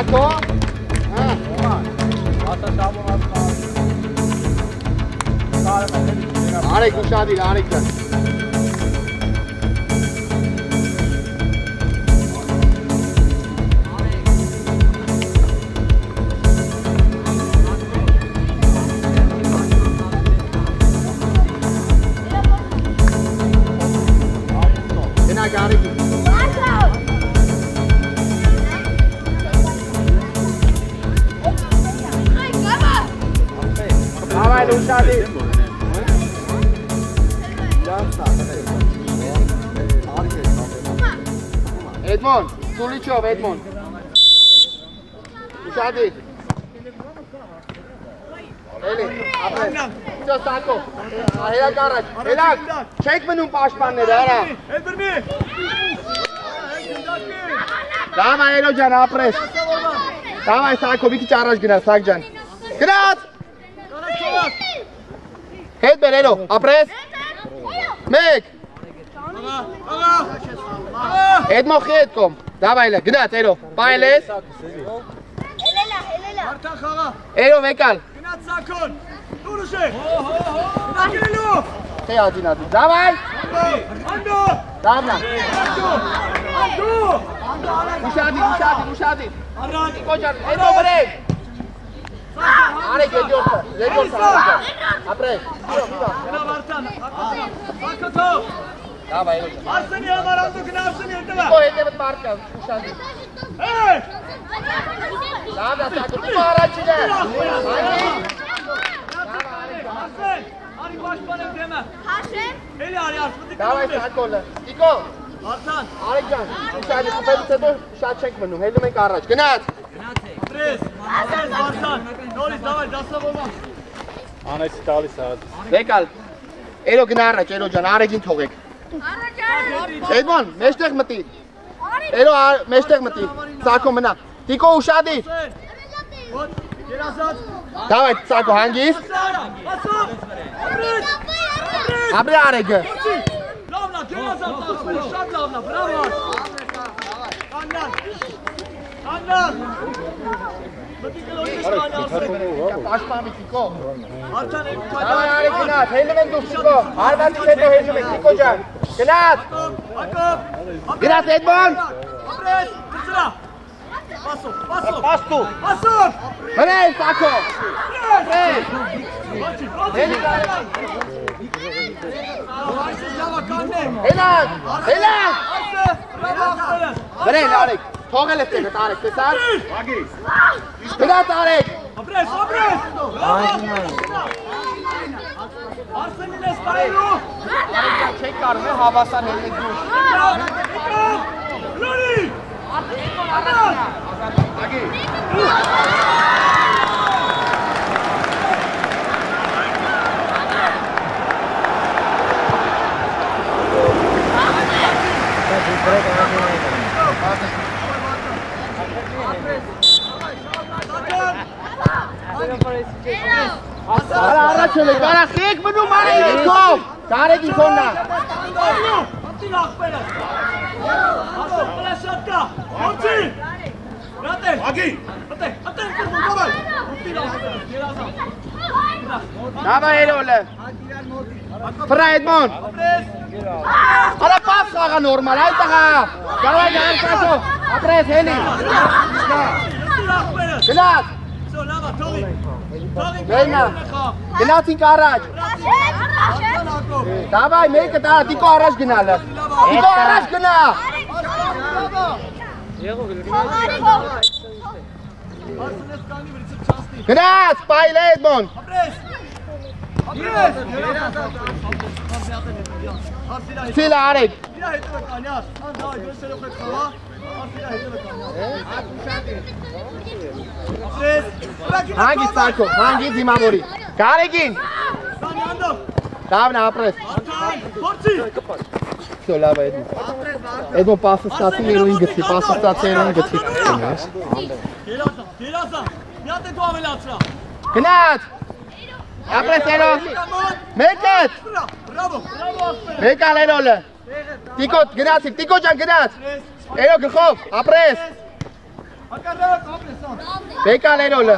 Սակո։ Արեք ուշադիր, արեք ջան։ Edmond, Sulichov, Edmond. Ușadi. Eli, apres. Ce Sako? Helak garaj. Helak. Çek menun paşpanları ara. Davay Elocan apres. Davay Sako bir iki araç girer Sakcan. Grat. Hed ber Elo, apres. Mek. Edmond geet kom. Davay Elo, grat Elo. Pailes. Elo vekal. Grat Sakon. Duruşe. Elo. Hey Adinadi. Davay. Ando. Davna. Ando. Uşadi. Kocan, Elo brek. Are geliyorsa. Apres. Gina Vartan. Sakato. Davay Elo. Arseni Amar Ando gina Arseni Edeva. Ko Edevet marka. Uşadi. Hey. Davna Sako. Tiko araççıda. Arsen. Ari başkanım deme. Haşem. Eli Ari Arseni. Davay Sako'la. Tiko. Arsan. Arecan. Uşadi. Kupayı şat çekmedim. Hellumek araç. Gnat. Pres. Arsan. Dolis davay dasa baba. Anesi tali saat. Vekal. Elo gnaraç. Elo can. Aregin togek. Edmond. Meştek mati. Elo meştek mati. Sako mena. Tiko uşadi. Davay Sako hangis? Abre arege. Lavna, Gerazat, Şad Lavna, bravo. Andan. Başma bir Tiko. Artan Davay are gnat. Hellumen dur Tiko. Arvati seto hellumen. Tiko can. Gnat. Akop. Gnat Edmond. Pres. Sıra. Paso. Paso. Hadi Sako. Pres. Helal. Beren Arek. Togel ettik Arek. Tesar. Gnat Arek. Pres. Arsen'in esparelu. Arek çek karnı havasan helmet dur. Lori. Agi. Ara çöle. Ara xek bunu mare kom. Tare ki konna. Davay Elo'le. Fra Edmond. Ara pas aga normal ay taga. Davay gan paso. Apres Heli. Gnat. Gnat in garaj. Davay make ta Tiko araç gnala. Tiko araç gna. Gnat, Paile Edmond. Sila Arek. Hangi Sako? Hangi Zimamori? Karegin. Davna apres. Söyle abi Edmond. Edmond pası stasyonu eroin gitsi. Pası stasyonu eroin gitsi. Gnat. Apres Elo. Make it. Make al Elo'le. Tiko, Gnat. Tiko can Gnat. Elo Gkhov. Apres. Բեկալ երոլը։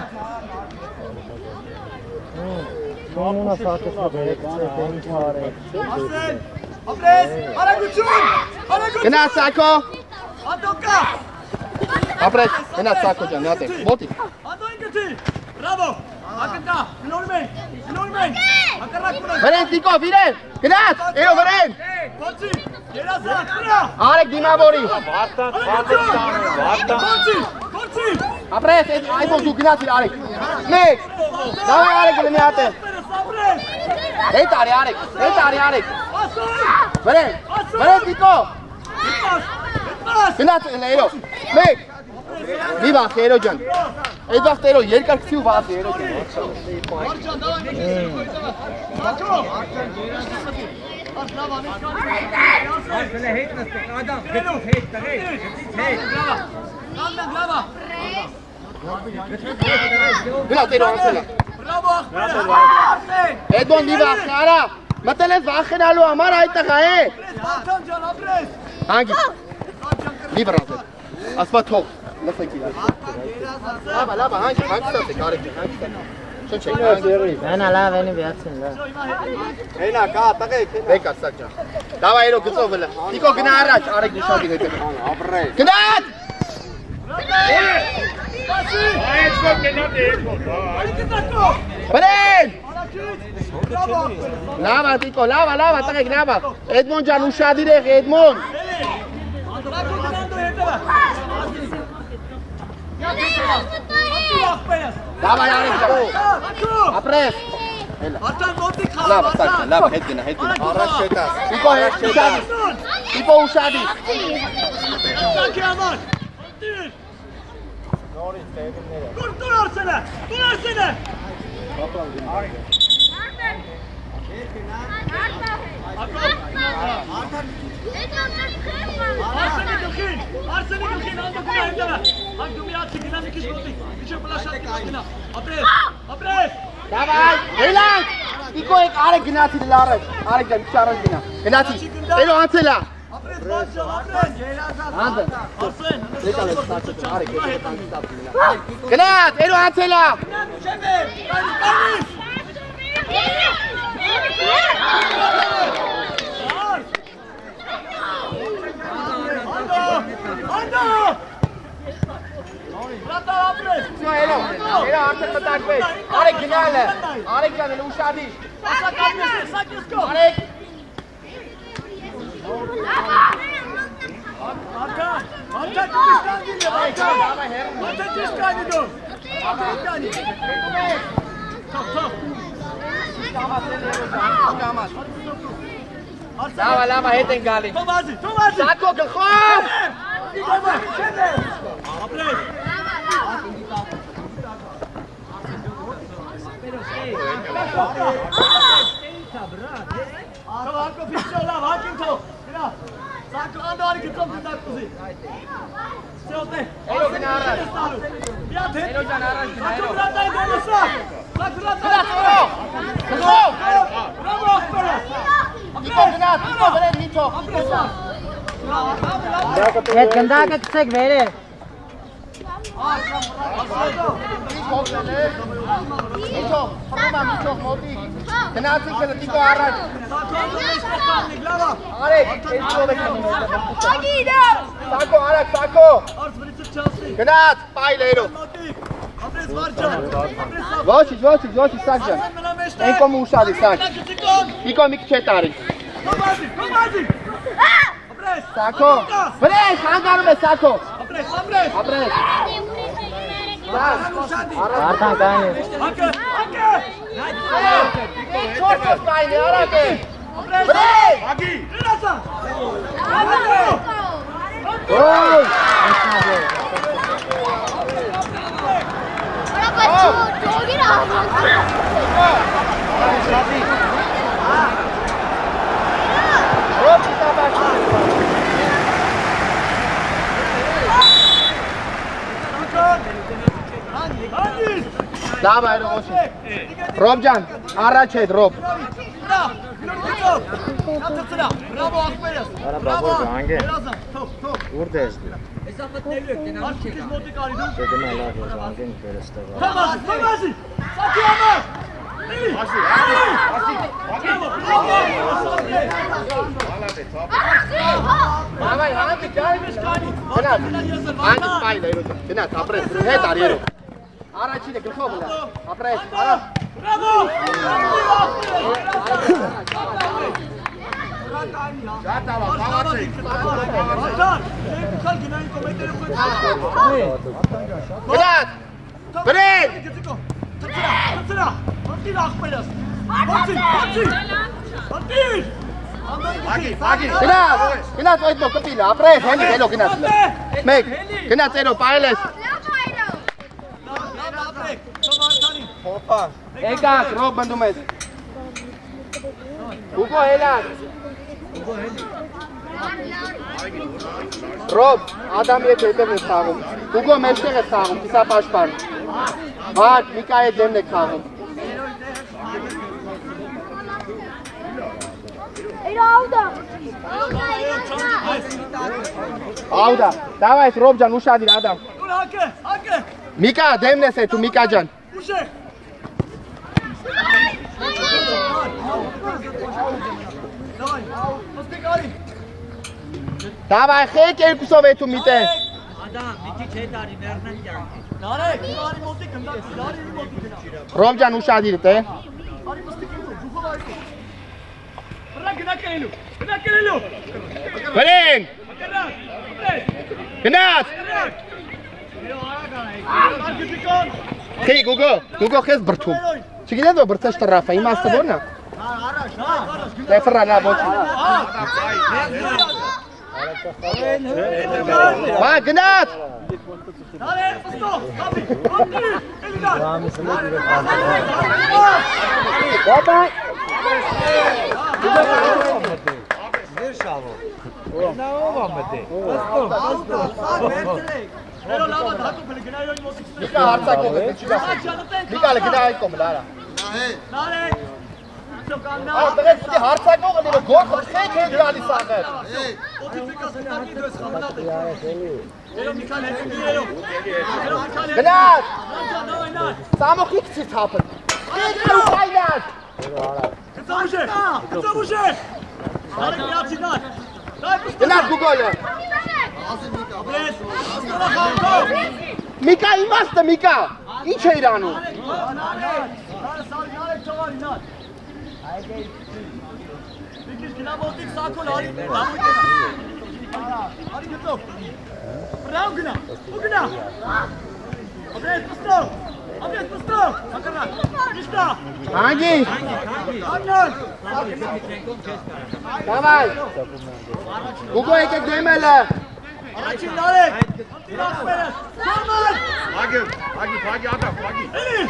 Կանոնը սակեսը բերեք, ինչ արեք։ Ապրես, արագություն, արագություն։ Գնաց Սակո։ Անդոկա։ Ապրես, գնաց Սակո ջան, նատե, մոտիկ։ Անդո ինքնի։ Բրավո։ Ակնկա, գնորում ենք։ Ակրակ ունենք։ Վրեն Տիկո, վիրեն։ Գնաց, երո վրեն։ Փոցի, երազան, վրա։ Արեք դիմավորի։ Փոցի։ Ապրես, այդ ոնց ու գնաց իր արեք։ Մեկ։ Դավայ արեք գնի հատե։ Հետ արեք։ Վրեն Տիկո։ Գնաց երո։ Մեկ։ Մի վախ երո ջան։ Այդ վախ երո երկար քցի ու վախ երո ջան։ Գնա տերո անցելա։ Էդոն մի վախ արա։ Մտել ես վախենալու համար այդ տղա է։ Հանգի։ Մի վրազ է։ Ասպա թող։ Լսեք իրար։ Լավա, հանգի ստացեք, արեք ջան, հանգի ստացեք։ Շնչեք, հանգի։ Mənə լավ eni վերցին լավ։ Հենա, կա, տղեկ, հենա։ Բեկա, սակ ջան։ Դավա երո գծով էլ։ Տիկո գնա առաջ, արեք նշագի հետ։ Ապրես։ Գնաց։ Վրեն։ Լավա, Տիկո, լավա, տղեկ, լավա։ Էդմոն ջան, ուշադիր եղ, Էդմոն։ Դավայ արեք ջան։ Ապրես։ Լավա, սակ ջան, լավա, հետ գնա։ Առաջ շետաս։ Տիկո հետ շետաս։ Տիկո ուշադիր։ Սակի համար։ Դուր արսենը։ Արսենի գլխին, անդոկնա հետևը։ Հանք դու միացի, գնա մի քիչ մոտիկ, միջև պլաշատ գնա։ Ապրես։ Դավայ, հելանք։ Տիկո եք արեք գնացի լարը։ Արեք ջան, քիչ առաջ գնա։ Գնացի։ Երո անցելա։ Ապրես, բաճան, ապրես։ Անդը։ Արսեն, Եկալ ես սացը, արեք, եկեք անցտապ գնա։ Գնաց, երո անցելա։ Երո արդեն մտակվեց, արեք գնալը, արեք գնալը ուշադի, արեք Լավա, հետ են գալի Սակո գլխով Արկո փիչո լավ, հակին թող, գնա Սակո անդարի գծով գնդակ կուզի Սեոտե Երո գնա առաջ Միատ հետ Երո ջան առաջ գնա, երո Սակուրատայի գոլոսա Սակուրատայի Գլխով Բրավո ախպերը Տիկո գնա, տիկո վրեն միթող Այդ գնդակը կցեք վերը։ Միթող, խմամա միթող մոտիկ Գնացին կլը տիկո առաջ Արեք, այս գոլ եք Սակո, արեք, Սակո Գնաց, պայլ երո Ոչիչ, սակ ջան Ենքոմ ուշադի, սակ Տիկո մի քիչ հետ արի Սակո, վրեն, խանգարում է Սակո Ապրես Արդան կանի։ Չորտոս պայլ է, արակ է Վրեն Ագի, գրասա Ոյ, Դավայ, Ռոբ ջան, առաջ հետ, Ռոբ Stop. Yaptırsana. Bravo Akberes. Bravo. Birazdan. Top. Buradayız. Artık biz modik arıyorduk. Dedim Allah razı olsun. Tamam. Sakin ama. Գնաց, ապրես, հետ արի Առաջինը գլխով լա, ապրես, արա Bravo! Ժատավա, խաղացեք Արտան, քալ գնային կոմենտերը խոյց Գնաց, բրեն Թծրա, արտիր աղպերս Արտիր Գնաց այդ մո կպիլը, ապրես, հենի հելո գնաց Մեկ, գնաց էրո, պայել ես Եկակ, ռոբ բնդում ես Ուգո հելակ Ռոբ, ադամի հետ հետև ես խաղում Ուգո մեջտեղ ես խաղում, կիսա պաշպան Հակ, Միկա հետ դեմն եք խաղում Աուդա, դավայ, ռոբ ջան, ուշադիր, ադամ Միկա, դեմն ես հետ ու Միկա ջան Davay, xeyk երկուսով էթու միտեն Adam, bir քիչ արի վերնան կյանքի Նարեկ, արի մոտիկ հնդակ, արի մոտիկ հնա Ռոբ ջան ուշադիր է Արի մստիկ ինձ, ժուխով այդու Բրա գնա կերելու Բրեն, գնաց Խի, գուգո խեզ բրթում Չգինես որ բրթես տրաֆա, իմաստը որն է Դե ֆրա լա ոչ Բա գնաց Նարեկ, պստով, կապի, ոտի, էլիդար Բաբայ Pero lava dhatu pele gna yo motik Միկա հարցակով է, չի դասը Միկա լը գնա այդ կոմ լարա Nare Çokanda Ատղես պիտի հարցակող է լիրո գոր խեք հետ գալիս աղեր Notifikasyon takip ediyoruz kameradı. Elo Mikal hep geliyor. Elo Mikal hep. Գնաց Давай на. Սամոխի քցի թափը Քիչ ու կայնած Kısa bu şey. Nare yapçılar. Dai pustov. Գնաց գուգոլը Abres. Astara kavga. Միկա իմաստը Միկա Ինչ է իրանում Nare çavar inan. Dikiş kina motik sakol hari. Hari gitto. Bravo gina. Bu gina. Abres pustov. Abres pustov. Sakana. İşte. Հանգի Annan. Davay Գուգո եկեք դեմելը Առաջին նարեք, անտիրախ մերես, սարմար! Փագի ադա, փագի։ Էլիս!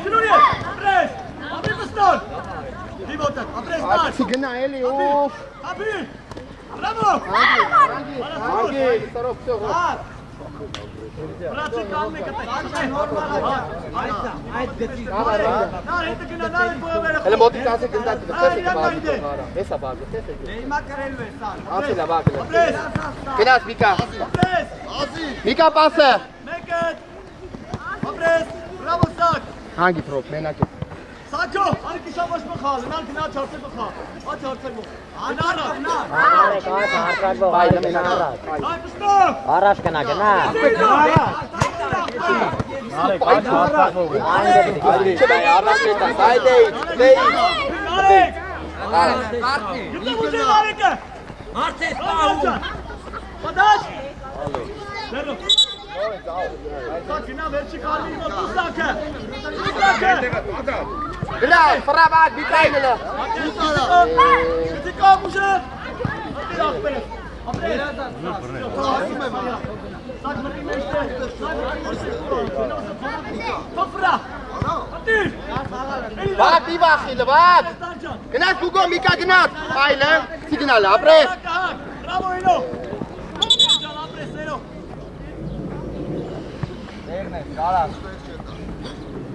Գլորի, ապրես, ապրի պստոր! Դի ոտըտ, ապրես նար, Ացի գնա էլի ուֆ ապրի, բրավո! Հանգի սարով ծող Հար! Բրացի կալմ է կտեք, նար հետը գնա, նար հետ բոյը վերը Հələ մոտիկ ասի գնդակ դրսես եք բաղի Հեսա բաղի, դրսես եք Հիմա կրելու է սար, Ացի լա բաղի ապրես, Գնաց Միկա ապրես, Միկա պասը մեկըտ, ապրես, բրավո սակ, Հանգի պրոպ, մենակ է Սակո, արի կիշա ոչ մխալ, նար գնա չարցեր մխալ, աչ հարցեր մխալ, նար, Արեք հարցակվող Բայ լմենա այ պստով, Առաջ կնա գնա Չբայ առաջ հետա, բայ դեյ, դեյ նարեք, գիտը ուժե նարեկը, Մարդ է Ալյոջան, պատաշ, լերո, սակ գնա վերջի կարմին մոտ ուսակը, Գնա, ֆրավակ, բիկայնելը գտիկով ուժը, ատիրախ պերես, ապրես, սակ մրի մեջտե, թոփրա, ատիր, Բակ դի վախիլը, բակ Գնաց գուգո Միկա գնաց Բայլը, սի գնալը, ապրես Bravo Eno, Can apres Eno,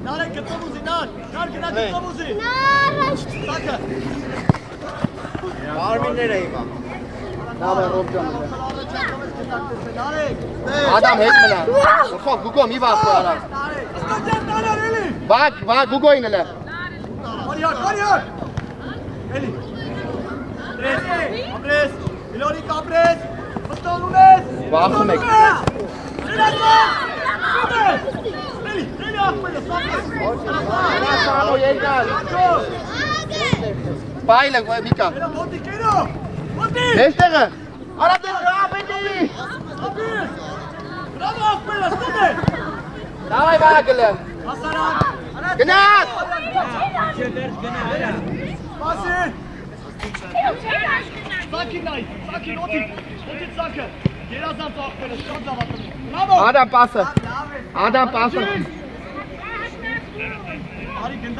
Նարեկ գծով ուզի, նար գնա գծով ուզի։ Սակը։ Արմիններ է հիմա։ Լավ է Ռոբջան։ Նարեկ։ Ադամ հետ մնա։ Խո Գուգո մի վախ արա։ Ստաճան տանար էլի։ Բակ Գուգոին էլ է։ Արիար։ Էլի։ Ապրես։ Իլորի կապրես։ Մստոն ունես։ Վախում եք։ Էլի ախմելը, սակես։ Սանո երկար։ Բայլը Միկա։ Էլա մոտի կերո։ Մոտի։ Էստեղը։ Արա դեր ապետի։ Ապրես։ Բրավո ախմելը, ստուտե։ Դավայ վագլը։ Հասարակ։ Գնաց։ Չվերջ գնա վրա։ Սպասին։ Սակին նայ, սակին օտիկ սակը։ Երազանց ախմելը, շատ զավատում։ Բրավո։ Ադամ պասը։ Ադամ պասը։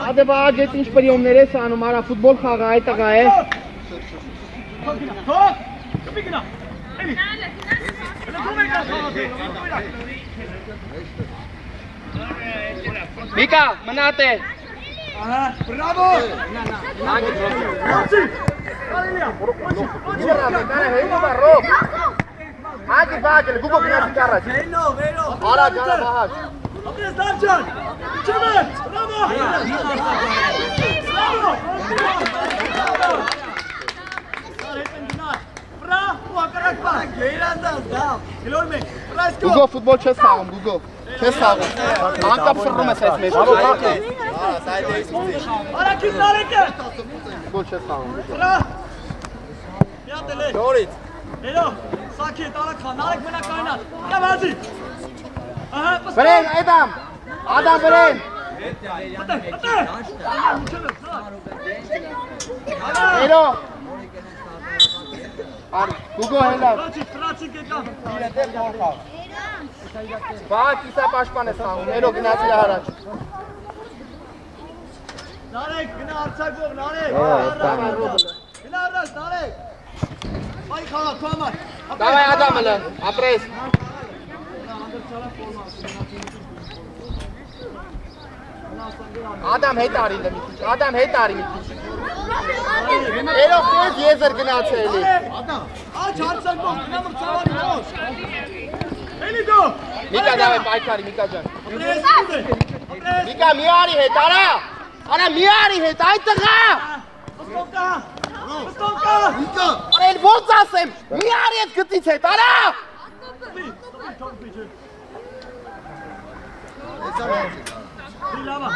Ադե բաղ էտ ինչ պրիոմներ ես անում, արա ֆուտբոլ խաղա այ տղա է։ Կպի գնա, էլի։ Էլի գում եկա խաղատի, Միկա, մնատ է։ Ահա, բրավո։ Ոցի, կարելիա, Ագի բաղել, գուգո գնացի կարաչ։ Վերով։ Արա գարա բաղաչ։ Ապրես դարջան, չվեր, բրավո։ Բրա, ու ակարակ բա, գեյրանդան դավ, գլոր մենք, բրա իսկո։ Գուգո ֆուտբոլ չես խաղում, Գուգո, չես խաղում։ Անկապ շռում ես այս մեջ։ Արակից նարեկը։ Ֆուտբոլ չես խաղում։ Բրա։ Միատել է։ Դորից։ Էլո, սակի հետ արակ խան, նարեք մենակ կայնատ, նա վազի։ Ահա, պստան։ Բրեն, Ադամ, Ադամ բրեն։ Ատե։ Էրո։ Գուգո հելավ։ Պրացիկ եկամ։ Բաղ կիսա պաշպան ես խաղում, էրո գնացի հարաչ։ Նարեք, գնա արցակով, նարեք։ Գնա առաջ, նարեք։ Բայ խաղա, քո համար։ Դավայ Ադամ հլը, ապրես։ Ադամ հետ արի լը մի քիչ, Ադամ հետ արի մի քիչ։ Էրո քեզ եզր գնացե էլի։ Աչ հարցակով, գնա մրցավարի ոչ։ Էլի դո։ Միկա դավայ պայքարի, Միկա ջան։ Ապրես, Միկա մի արի հետ, արա։ Արա մի արի հետ, այ տղա։ Պստոնկա։ Միկա։ Արա էլ ոնց ասեմ, մի արի հետ գտից հետ, արա։ Լավա։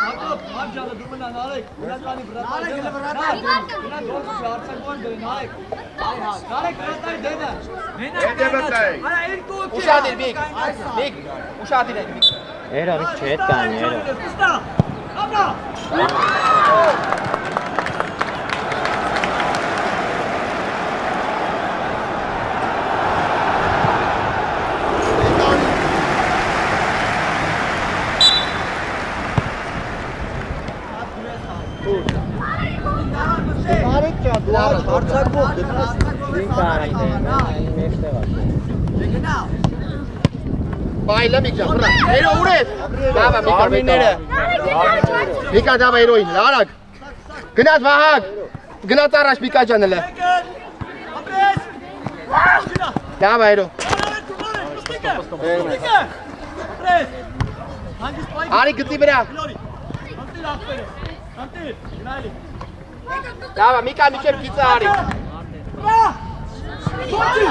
Հակոբ, հարջանը դու մնա նարեք, գնացանի վրատայ դենը։ Գնա գործի հարցակոն դրի նարեք։ Այհա, նարեք վրատայ դենը։ Արա երկու օքե։ Ուշադիր Միկ, Միկ, ուշադիր հետ Միկ։ Էրո մի չետ կանի, էրո։ Պստա, ապա։ Հարցակով դրնաս։ Բայլը Միկ ջան, բրա։ Էրո ուր ես։ Դավա Միկա մինները։ Միկա դավա էրոին, արագ։ Գնաց Վահագ։ Գնաց առաջ Միկա ջան հլը։ Ապրես։ Դավա էրո։ Ապրես։ Հանգիստ պայք։ Արի գտի վրա։ Լորի։ Անտիր ախպերը։ Անտիր, գնայլի։ Դավա Միկա միջև գիծը արի։ Բա։ Ոչի։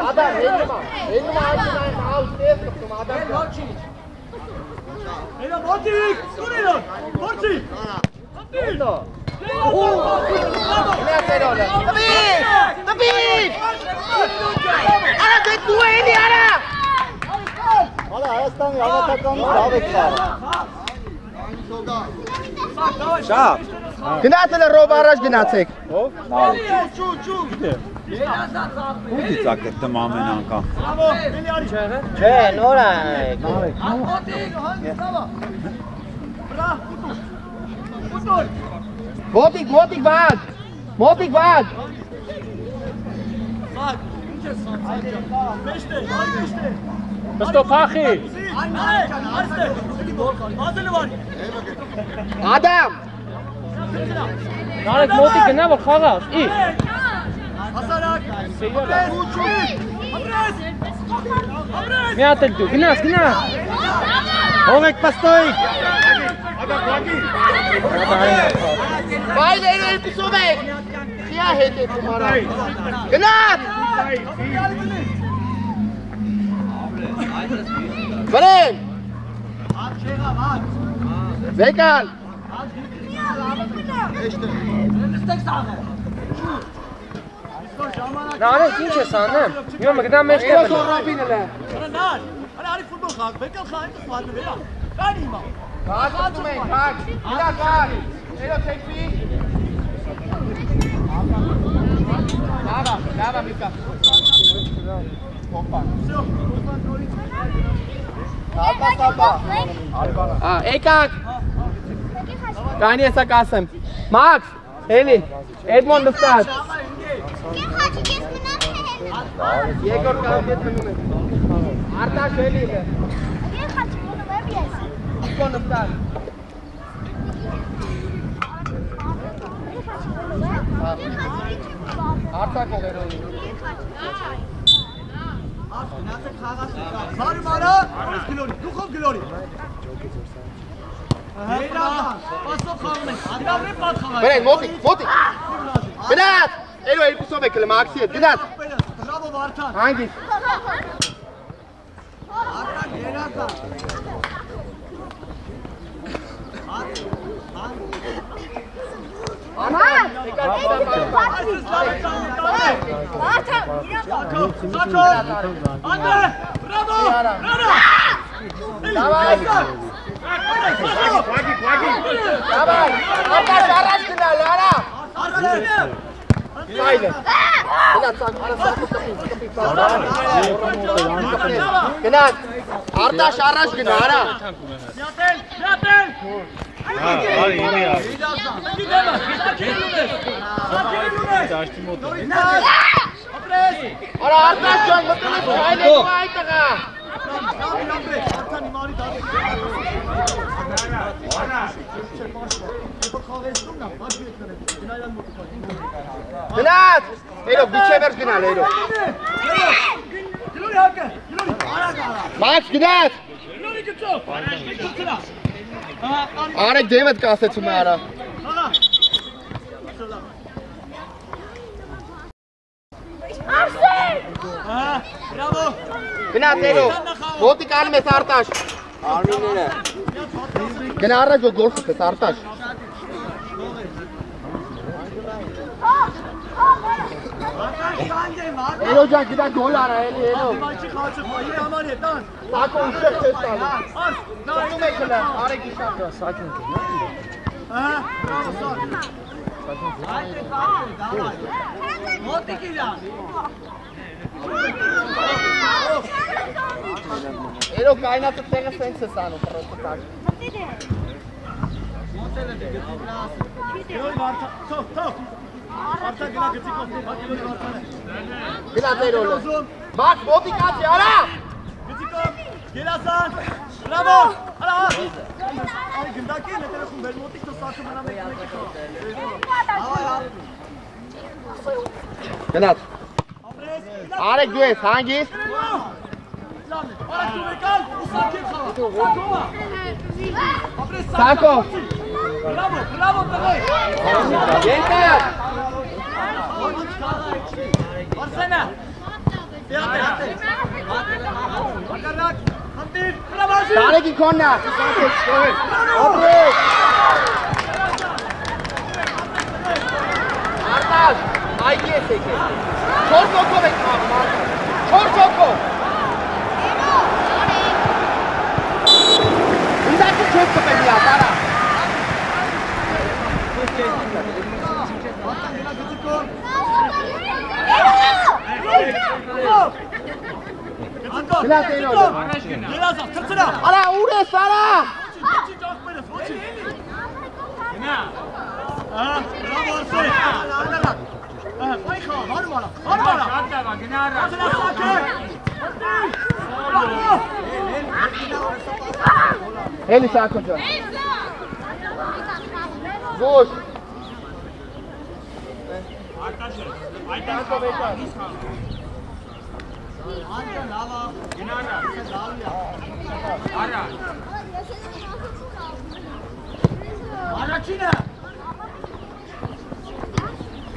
Ադամ հելնումա այդին այն հաուս տես կպտում Ադամ Ոչի։ Էլա մոտիկ, սուրիլո, ոչի։ Անտիր։ Գնաց էրոլը։ Տպիկ։ Արա դե դու էլի արա։ Հալա Հայաստանի հավաքականից լավ եք խաղ։ Շապ։ Գնացել է ռոբ առաջ գնացեք։ Ով? Նարեկ։ Ու դիցակը դեմ ամեն անգամ։ Բրավո, էլի արի։ Չէ, նոր է։ Մոտիկ, հանգիստ լավա։ Բրա, ուտուր։ Մոտիկ վակ։ Մոտիկ վակ։ Սակ, ինչ ես սակ։ Մեջտե, այ մեջտե։ Մստո փախի։ Ադամ։ Նարեկ մոտի գնա որ խաղաս։ Ի։ Հասարակ։ Մի հատ էլ դու գնաս, գնաս։ Ով եք պստոյի։ Բայ դերել պիսով եք։ Խիա հետ է թումարա։ Գնաց։ Վրեն։ Վեկալ։ Նարեկ ինչ ես անեմ։ Մի մգնա մեջ Էրո սորապին էլ է։ Արի ֆուտբոլ խաղ, բեկալ խաղ, ինձ վարդը վերա։ Կանի հիմա։ Հացում ենք, հաք, գնա կար։ Էրո թեքվի։ Լավա միկա։ Հոպա։ Եկակ։ Կանի եսա կասեմ։ Մաքս, էլի, Էդմոն նստած։ Եկոր կամ ետ մնում է։ Արտաշ էլի է։ Իկոն նստած։ Արտակ ողերով։ Բարի մարա, գլորի, դուխով գլորի։ Պասով խաղում ենք, անդավրի պատ խաղայ։ Բրեն, մոտիկ։ Գնաց, էլո էլ պիսով եք մաքսի հետ, գնաց։ Բրավո Վարդան։ Հանգիստ։ Արտակ երակա։ Գնաց, Արտաշ առաջ գնա, արա։ Արա Արտաշ ջան, մտնես հայլ եք այդ տղա։ Գնաց, էրո, բիչե վերջ գնալ, էրո։ Մաքս գնաց։ Արեք դեմդ կասեցում է արա։ Գնաց էրո, ոտիկ անում ես Արտաշ։ Արմինները։ Գնա առաջ որ գոլ խփես Արտաշ։ Էլո ջան գիտա գոլ արա էլի էլո։ Սակո ուշեղ չես տալու։ Նայում եք հլը, արեք իշակը։ Սակին կնա։ Մոտիկ իրան։ Էլո կայնատը տեղը սենց ես անում պրոտը տակ։ Գնա տերոլը։ Մաքս մոտիկացի արա։ Գելասան, բրավո, արա, արի գնդակի են հետերը խում, վեր մոտիկ թո սարկը մնա մեկ Գնաց։ Արեք դու ես, հանգիստ։ Արեք դու եկալ, ուսակիլ խաղա, Սակո։ բրավո տղայ։ Եկակ։ Արսենը։ Ակարակ, խնդիր, բրավաշի։ Տարեկի կոննա։ Արտաշ, այդի ես եկել։ 4 հոգով եք մաղում, Արտաշ, 4 հոգով։ Ունդակի չես կպել միատ, արա։ Գնա տերոլը։ Գելասան, թրծրա։ Արա, ուր ես, արա։ Բրավո Արսեն։ Այ խաղ, հարու արա, հարու արա։ Գնա առաջ։ Ասենա սակը։ Հելի Սակո ջան։ Ոչ։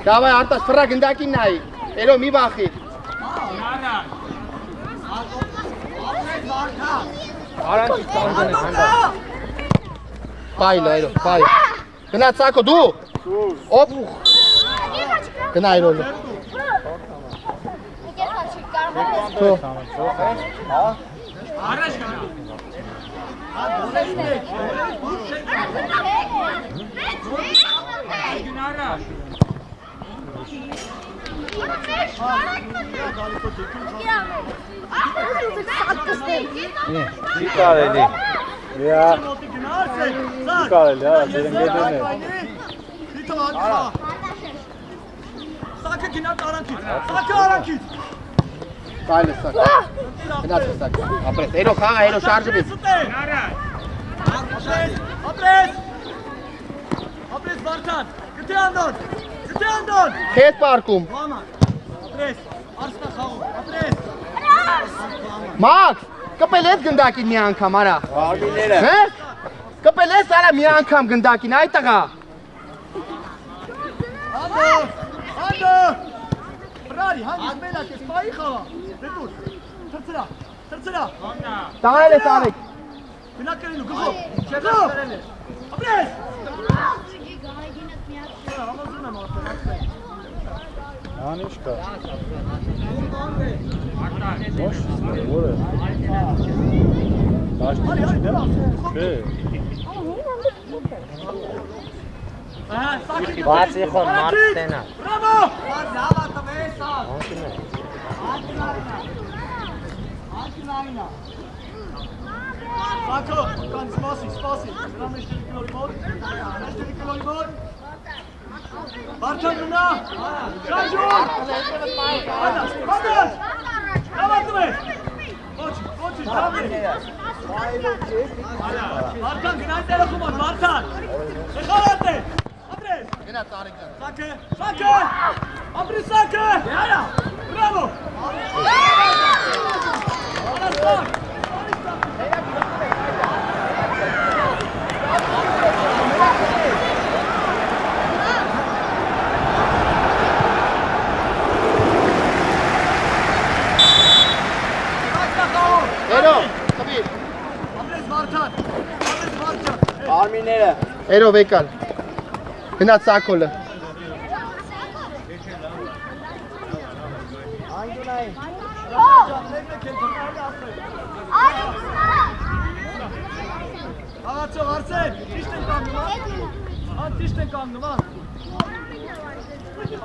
Դավայ արտաս ֆրա գնդակին նայի։ Էլո մի բախի։ Արանքի ստանձն է հանդա։ Բայ լայրո, բայ։ Գնա Սակո դու։ Օպ։ Գնա այրոլը։ Թո։ Առաջ գնա։ Չի կարելի։ Վիա։ Չի կարելի, հա, դերնգեդեն է։ Սակը գնաց արանքից, Սակը արանքից։ Բայլը Սակո։ Գնաց Սակո։ Ապրես, էլո խաղա, էլո շարժվի։ Ապրես Վարդան, գտե անդոն, գտե անդոն։ Քեզ պարկում։ Ապրես, արսնա խաղում, ապրես։ Մաքս, կպել ես գնդակին մի անգամ, արա։ Արմիները։ Հե? Կպել ես արա մի անգամ գնդակին, այ տղա։ Անդո։ Բրարի, հանգիս մենակ ես, պայի խաղա։ Դետուր, թրծրա, թրծրա։ Տանել ես արեք։ Գնա կրելու, գխով, գխով։ Ապրես։ Համազում եմ արդեն, Անիշ կա։ Ոչ, որ է։ Արի, Չէ։ Բացի խոն մարդ տենա։ Բրավո։ Լավա տվես, հա։ Անկինայինա։ Սակո, կան սպասի, սպասի։ Նրա մեջտերի կլորի մոտ, մեջտերի կլորի մոտ։ Վարդան գնա, շանջուն։ Հադաս, հադաս։ Լավա տվես։ Ոչի, դավի։ Վարդան գնային տերախում ան, Վարդան։ Խաղատ է, ապրես։ Գնա Տարիկ ջան։ Սակը, Սակը, ապրի Սակը։ Բրավո։ Արաստան։ Էլո, խբի։ Ապրես Վարդան, ապրես Վարդան։ Արմիները։ Էլո վեկալ։ Գնա Սակոլը։ Աղացող Արսեն, ճիշտ են կանգնում, հա, ճիշտ են կանգնում, հա։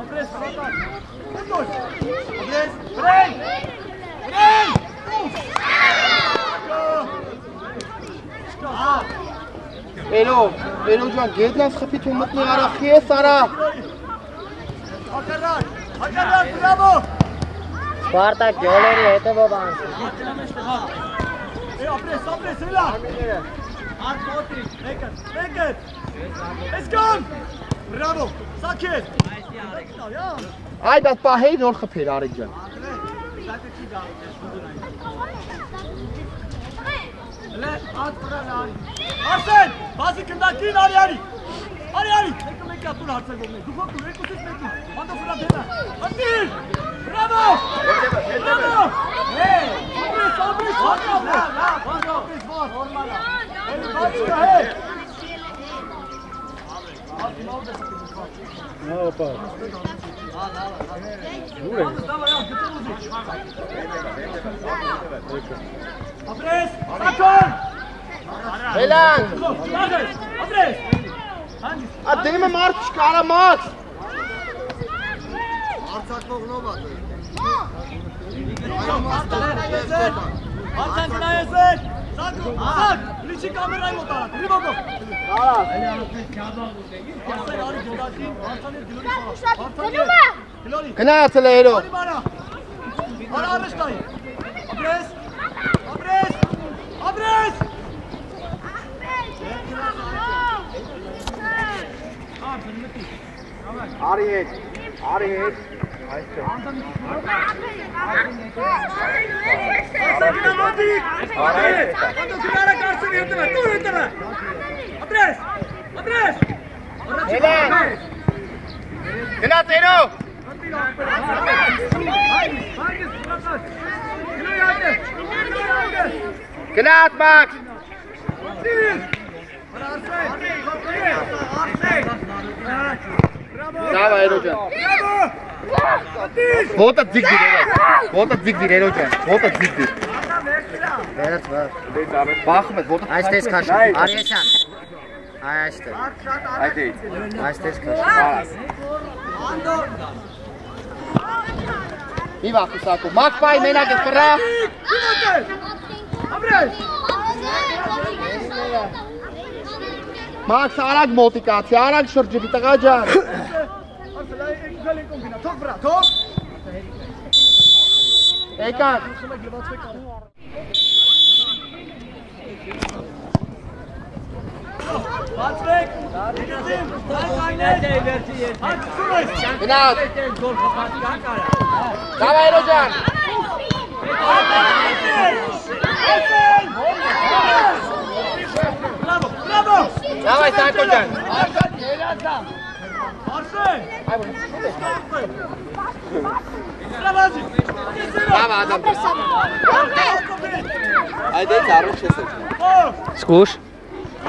Ապրես Վարդան, ապրես, վրեն, վրեն, Էլո ջան, գետնաս խփի թու մտնի արա, խես արա։ Հակարակ, բրավո։ Սպարտակ ջոլերի հետևով անցի։ Ապրես, էլա։ Արդ մոտի, մեկը, էսկան, բրավո, սակես։ Այ դատ պահեի նոր խփեր Արիկ ջան։ Արսեն, բազի կնդակին, արի, մեկը տուր հարցագողներ, դուխով տուր, երկուսից մեկին, հանդով վրա դենա, հանդիր, բրավո, ապրես, էլի բացի է, Ապա։ ապրես, սակոն, Էլան։ ապրես, Ադեմը մարդ չկա, արա Մաքս։ Արցան գնայես եք, սակ, լիչի կամերայի մոտ արատ, ռիվոգով։ Արցան արի գոդակին, արցանի գլորի խաղա, Գնացել է էլո։ Արի արա առաջ տայի, ապրես, Andres! Արի հետ, արի հետ։ Գնա տերո։ Գնա ատմակ։ Դավա երոջան։ Ոտը ձիգ դիր երոջ։ Ոտը ձիգ դիր երոջան։ Ոտը ձիգ դիր։ Վերած վար։ Բախում ես ոտը։ Այստես քաշ։ Արիեշան։ Այստեղ։ Այստես քաշ։ Մի վախու սակու։ Մակ պայ մենակ ես կռա։ Մաքս արագ մոտիկացի, արագ շրջվի տղա ջան։ Եկան։ Բացվեք։ Գնաց։ Դավա երոջան։ Bravo! Դավայ սակո ջան։ Արսեն։ Bravo! Դավա ադամ դրս։ Այդ էց առաջ ես եք։ Սկուշ։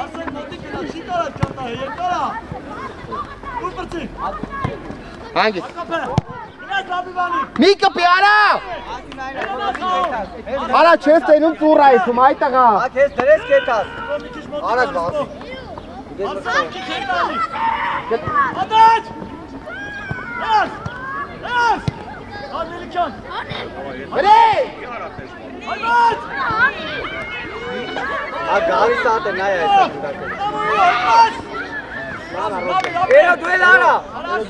Արսեն մոտիկ նա չի կարա ճանտա, երկարա։ Դու բրցի։ Հանգիստ։ Կապը։ Գնաց Լաբիվանի։ Մի կպի արա։ Արա չես տենում ծուռ այսում այ տղա։ Քեզ դրես կետաս։ Արագ բացի։ Արսեն չի քերտալի։ Ադաչ։ Ես։ Ես։ Ադելիքյան։ Վրե։ Այված։ Գարի սատ է նայ այս։ Այված։ Էրա դու էլ արա։ Առաջ։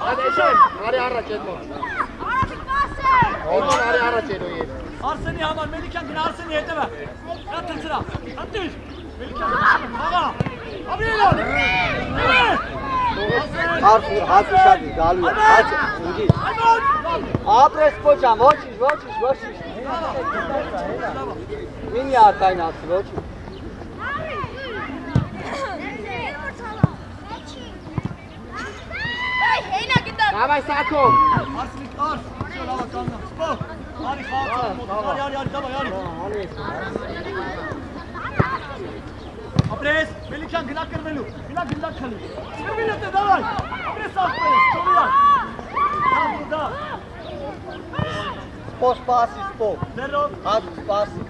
Ադեշան, արի առաջ էդմոն։ Էդմոն արի առաջ էդո ետ։ Արսենի համար Մելիքյան գնա Արսենի հետևը։ Նա թցրա։ Հատիր։ Մելիքյան խաղա։ Աբրիլոն։ Հաց ուշադի գալու է։ Հաց ուգի։ Ապրես փոջան, ոչինչ։ Մինի արտայն ասի, ոչինչ։ Դավայ սակո։ Արսենի արս։ Всё, լավա կաննա։ Սպո։ Արի խաղա։ Արի, դավայ, արի։ Ապրես, Մելիքյան գնա կրվելու։ Գնա գնդակ քալի։ Սպիրվիլ է դավայ։ Ապրես ապրես, ծովիա։ Դա։ Սպո սպասի, սպո։ Դերով։ Հաց սպասի։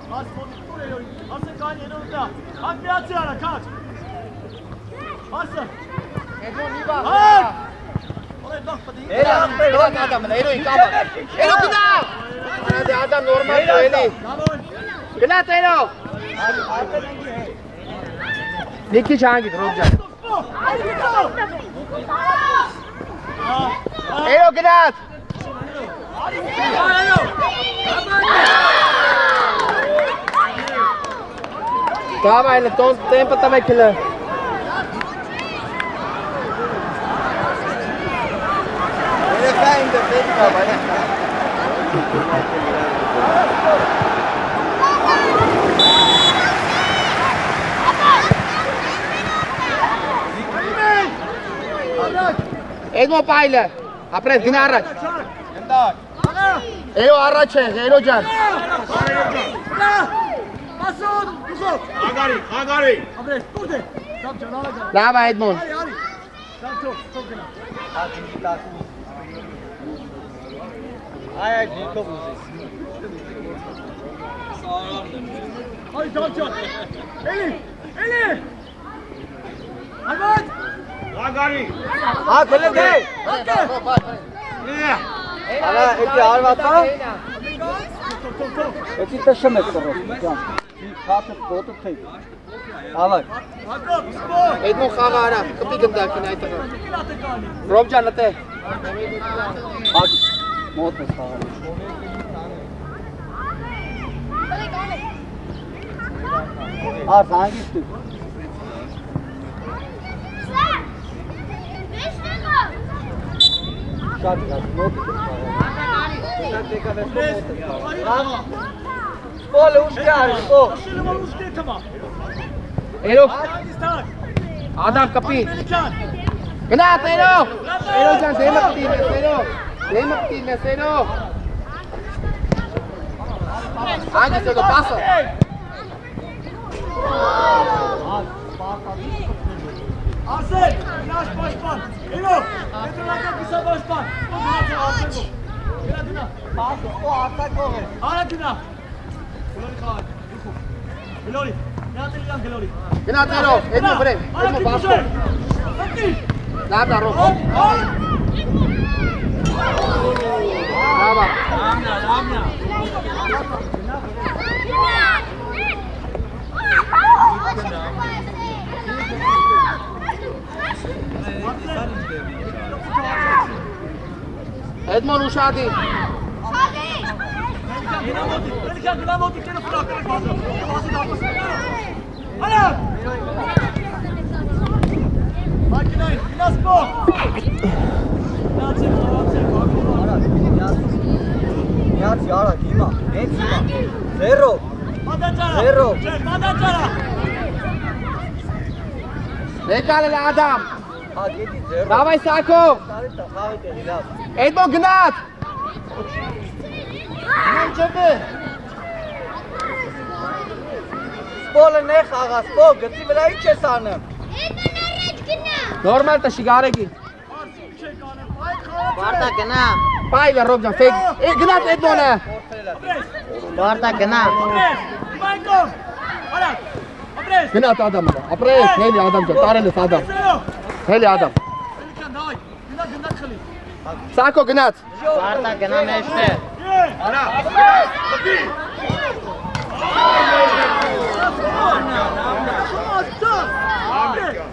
Աս մոտիկուր է յորի, ասը կան ենով դա, հակ միացի արա, կաչ Ասը Էդմոն մի բաղ։ Հակ Ոլե բաղ պտի Էրա, դոք ադամն, էրոյի կամը։ Էրո գնա։ Դե ադամ նորմալ դու էլի։ Գնա տերո։ Մի քիչ հանգիտ ռոբջան։ Էրո գնաց։ Давай, темпо também que lá. Ele vai ainda bem, vai. Edmo paile. Apres din araç. Elo araç, elo can. Masud, Yusuf. Agari. Apres, dur-te. Tamam can, ala can. Dava Edmond. Hadi, hadi. Tamam çok gına. Ay, Jacob uzay. Hadi can. Eli. Hayvan. Agari. Ha, böyle de. Ala, eti arvata. Eti taşımak zorunda. Kalk, botu tek. Alak. Hakkı, spor. Edmond xaga ara. Kapı gındak ki nayta. Tekil atı kani. Robcan ate. Hadi. Մոտ է խաղալու։ Արդ հանգիստ դու։ Շատ մոտ է խաղալու։ Սպոլը ուշ կար, սպոլ։ Էրով։ Ադամ կպի։ Գնաց Էրով։ Էրով ջան դեմը կտին ես Էրով։ Դեմը կտին ես Էրով։ Հանգիստ եկո պասը։ Արսեն, գնաց պաշտպան, Էրով, հետոնական կիսա պաշտպան, գնաց Արսենով, գնա, պասը, արտակող է, արա գնա, գլորի խաղար, գլորի, գնաց Էլիան գլորի, Գնաց Էրով, Էդմո վրեմ, Էդմո բասը, լադա ռով, լավա, լամնա, Էդմոն ուշադի։ Գնամոտի կենը պրակրեք բազը, բազը դապս Արա! Մակինային, գնաս պո! Գնացեք, Միացի արագ, հիմա, հենց հիմա, զերո, մադաճարա, մադաճարա! Եկալ էլ Ադամ։ հա գետի զերո, Դավայ Սակո։ խաղի տեղի լավ, Էդմո գնաց։ սպոլը նե խաղա, սպոլ, գծի վրա ինչ ես անում, Նորմալ տշի գարեգի։ Բարդա գնա։ Պայլը ռոբ ջան, ֆեկ։ Գնաց Էդմոնը։ Բարդա գնա։ Բայկով, արա, ապրես, Գնաց Ադամը, ապրես, հելի Ադամ ջան, տարել ես Ադամ։ Հելի Ադամ։ Էլիկան դայ, գնաց խլի, Սակո գնաց։ Բարդա գնա մեջտեղ։ արա,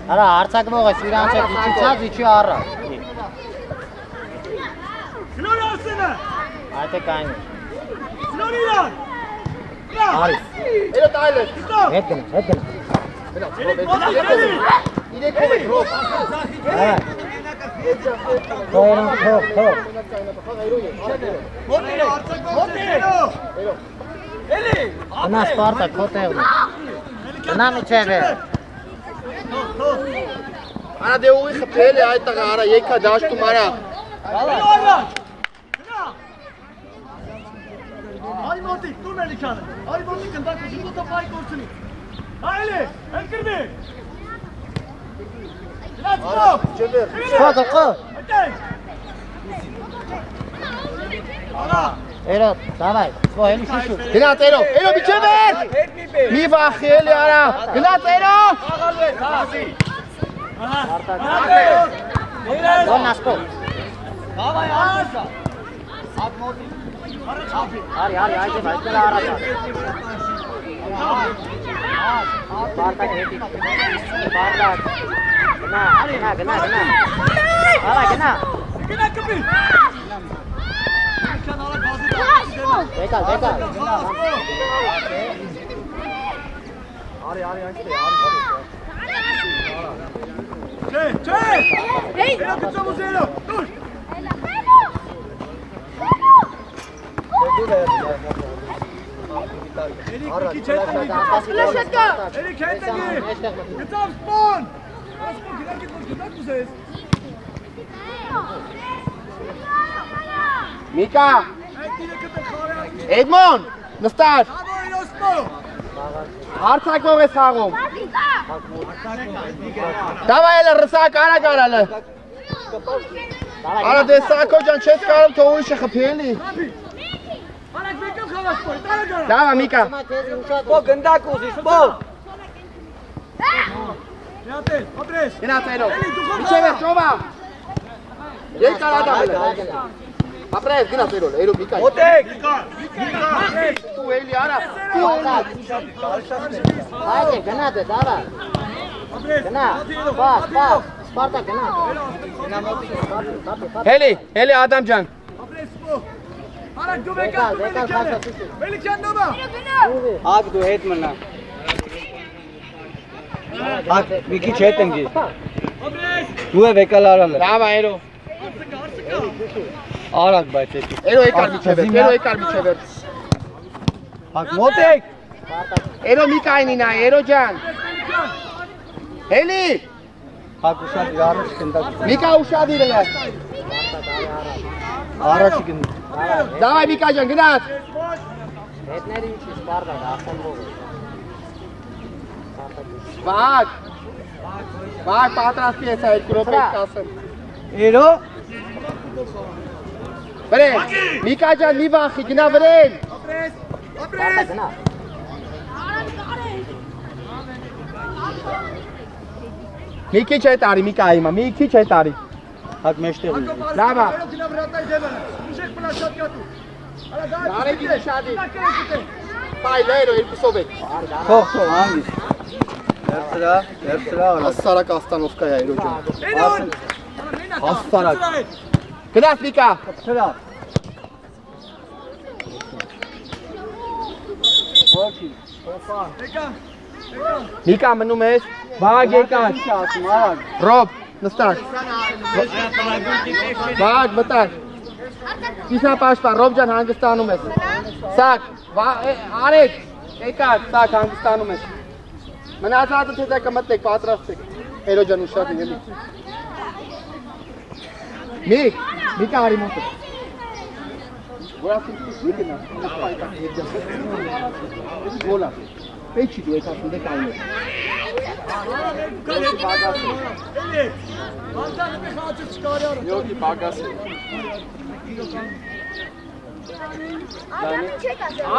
Արա հարցակվող ես իրանց հետ իջիցած իջի առա։ գլորի Արսենը, Այդ է կային։ գլորի իրան, Արի։ Էլո տայլ ես։ Հետ գնա, հետ գնա։ Գնաց, ռոբ, իրեք ով եք, ռոբ։ Արա։ Թողորան, թող։ մոտի է, էլի, Գնա Սպարտա, քո տեղն է։ Գնա միջև է։ Արա դե ուղի խփել է այդ տղա, արա եկա դաշտում արա։ առաջ, գնա, արի մոտի, տուն էլիկանը, արի մոտի կնդակ ուժի դոտա պայ կործունի, այլի, ընկրմի, գնաց պով, Սպոտը խո։ այտեն, արա, Էրո, դավայ, սպո հելի շուշու։ Գնաց Էրով, Էրով միջև էր։ Մի վախի էլի արա։ Գնաց Էրով։ Գոնա սպո։ Հավայ արսա, Արի, այդե վայտել առաջ։ Բարդակ հետի։ Բարդակ։ Գնա։ Արա գնա։ գնա կպի, էլիկան արա գազի Եկալ։ Չէ, էլա գծով ուզերով, դուր, էլիկ քիչ հետ էլիկ հետ գծով սպոն, գնակ ուզես, Միկա, այդ իրը կտը խարը Էդմոն, նստար։ Ադո իրո սպոն, Հարցակվող ես խաղում։ Դավայ էլը ռսակ արագ արալը։ Արա դե Սակո ջան չես կարում թող ուրիշը խփի էլի։ արակ վեկով խաղա սպոն, տարա գարա, Լավա Միկա։ սպոլ գնդակ ուզի, սպոլ, Եատել, ապրես, Գնաց Էրով։ էլի դու խոմ Միջև էր ճովա։ Եկալ Ադամ էլը։ Ապրես գնաց Էրով, Էրով Միկա։ մոտեք, Դու էլի արա։ Դու էլի։ Այդե գնա դե դավայ։ ապրես, Գնա։ Սպարտա գնա։ Հելի Ադամ ջան։ ապրես սպոն, Արա դու եկա, Մելիքյան նոմա։ Հակ դու հետ մնա։ Հակ մի քիչ հետ ընկի։ Դու է եկալ արալը։ Լավ այրո։ Արագ բայց էդի։ Էրո եկար միջև։ Հակ մոտ եք։ Էրո մի կայնի նայ, Էրո ջան։ Հելի։ Հակ ուշադիր առաջ գնդակ։ Միկա ուշադիր է։ Առաջ գնդ։ Դավայ Միկա ջան գնաց։ Հետների ինչի սպարտա, ասամբող։ Վակ պատրաստի ես այդ գրոպետ կասեմ։ Էրո։ Վրեն, Միկա ջան մի վախի, գնա վրեն։ Սպարտա գնա։ Մի քիչ հետ արի Միկա հիմա, մի քիչ հետ արի։ Հակ մեջտեղ։ Լավ է։ Արեք շադի։ Բայ լերո երկուսով եք։ Թող հանգիստ։ Երբսրա։ Հասարակ Աստանովկա է Էրո ջան։ Էնոն։ Հասարակ։ Գնաց Միկա։ Սրա։ Ոչի։ Եկա։ Միկա մնում ես։ Վագ եկար։ Ինչ ասում արագ։ Ռոբ, նստակ։ Վագ մտակ։ Կիսա պաշտպան, Ռոբ ջան հանգստանում ես։ Սակ, արեք, եկար, սակ հանգստանում ես։ Մնացածը թե դա կմտնեք, պատրաստեք։ Էրո ջան ուշադիր էլի։ Միկա արի մոտը։ Որասին մի գնա, պայքա երջան։ Գոլա։ Պետք չի դու եք ասում դե կայնը։ Յոգի բագասի։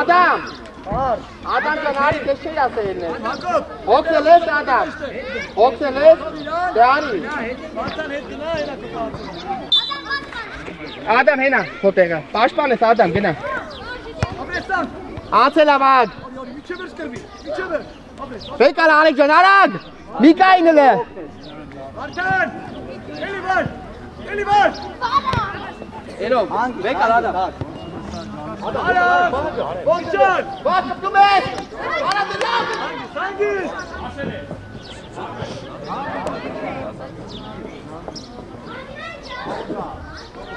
Ադամ։ Ադամ ջան արի դες չի ասել ես։ Հոգել ես Ադամ։ Հոգել ես։ Դե արի։ Ադամ հենա քոտեղը։ Պաշտպան ես Ադամ գնա։ Ացելա վագ։ Բեկար արեք ջան արագ։ Միկային էլ է։ Արդեն։ Էլի վար։ Էրո, բեկար Ադամ։ Արա։ Ոնչան։ Ված կպտում ես։ Արա դրավ։ Սանգիս։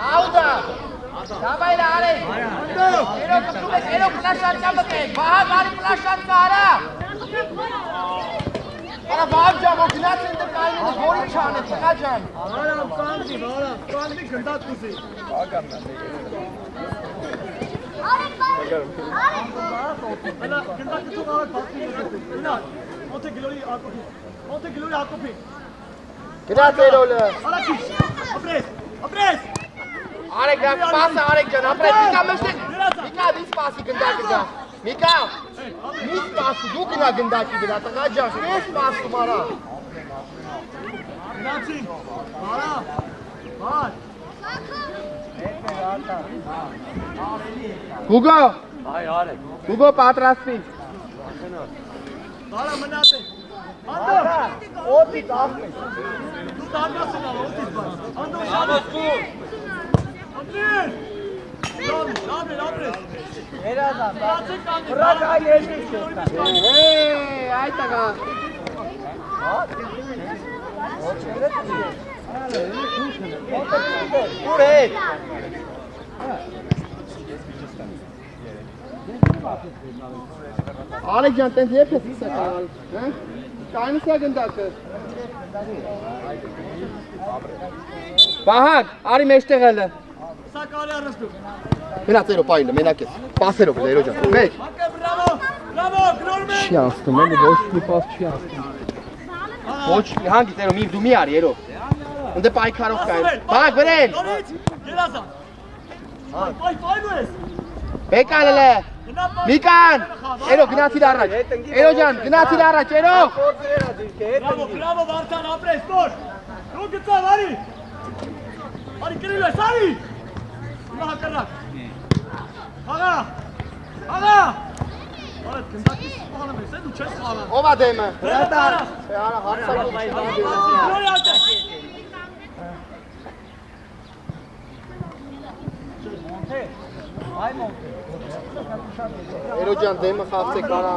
Աուդա։ Դավայ արեք։ Էրո կպտում ես, Էրո ֆլաշան չապտեք։ Վահագ արի ֆլաշան կարա։ Արա վահագ ջան, որ գնաց ինձ կայնին որի չան է, տղա ջան։ Արա, կանգնի գնդակ ուզի։ Ալա, գնդակը թող արագ բացի գնդակը։ Գնա, Մոնտե գլորի Հակոբի։ Գնաց Էրոլը։ Արա քիչ, ապրես։ Արեք դա սպասը արեք ջան, ապրես Միկա մշտեն։ Միկա դի սպասի գնդակը գա։ Միկա, մի սպասի, դու գնա գնդակի վրա, տղա ջան, մի սպասում արա։ Գնացին, արա, բար։ Հուգո։ Այ արեք։ Հուգո պատրաստվի։ Բարա մնաց է։ Անդո։ Օտից ասում։ Դու դարձած ես օտից բան։ Անդո շատը։ Անդրես։ Լավ։ Երազան։ Գնացեք կանգնի։ Ռակ այ երկիշ է։ Հեյ, այ տղա։ Ուր հետ։ Արեք ջան, տենց երբ ես իսա կարալ, հա? Կայնս է գնդակը։ Վահագ, արի մեջտեղ էլը։ Սա կարի առնստու։ Գնաց Էրո պայինը, մենակ ես։ Պասերով էլ Էրո ջան, մեկ։ Հակը բրավո, գրորմեն։ Չի անցնում, էլի ոչ մի պաս չի անցնում։ Ոչ մի հանգից Էրո, դու մի արի Էրո։ Ընդ պայքարով կայ։ Վահագ վրեն։ Նորից, երազա։ Պայնու ես։ Բեկան էլ է։ Միկան, Էրո գնացիր առաջ։ Էրո ջան, գնացիր առաջ, Էրո։ Բրավո, Վարդան, ապրես, տոր։ Դու գծավ, արի։ Արի կրիլ ես, արի։ Հիմա հակարակ։ Աղա։ Արդ գնդակի սպանում ես, դու չես խաղան։ Ով է դեմը։ Հրատար։ Արա հարցակով։ Նորի ատե։ Այ Տերոջան դեմը խաղցեք արա։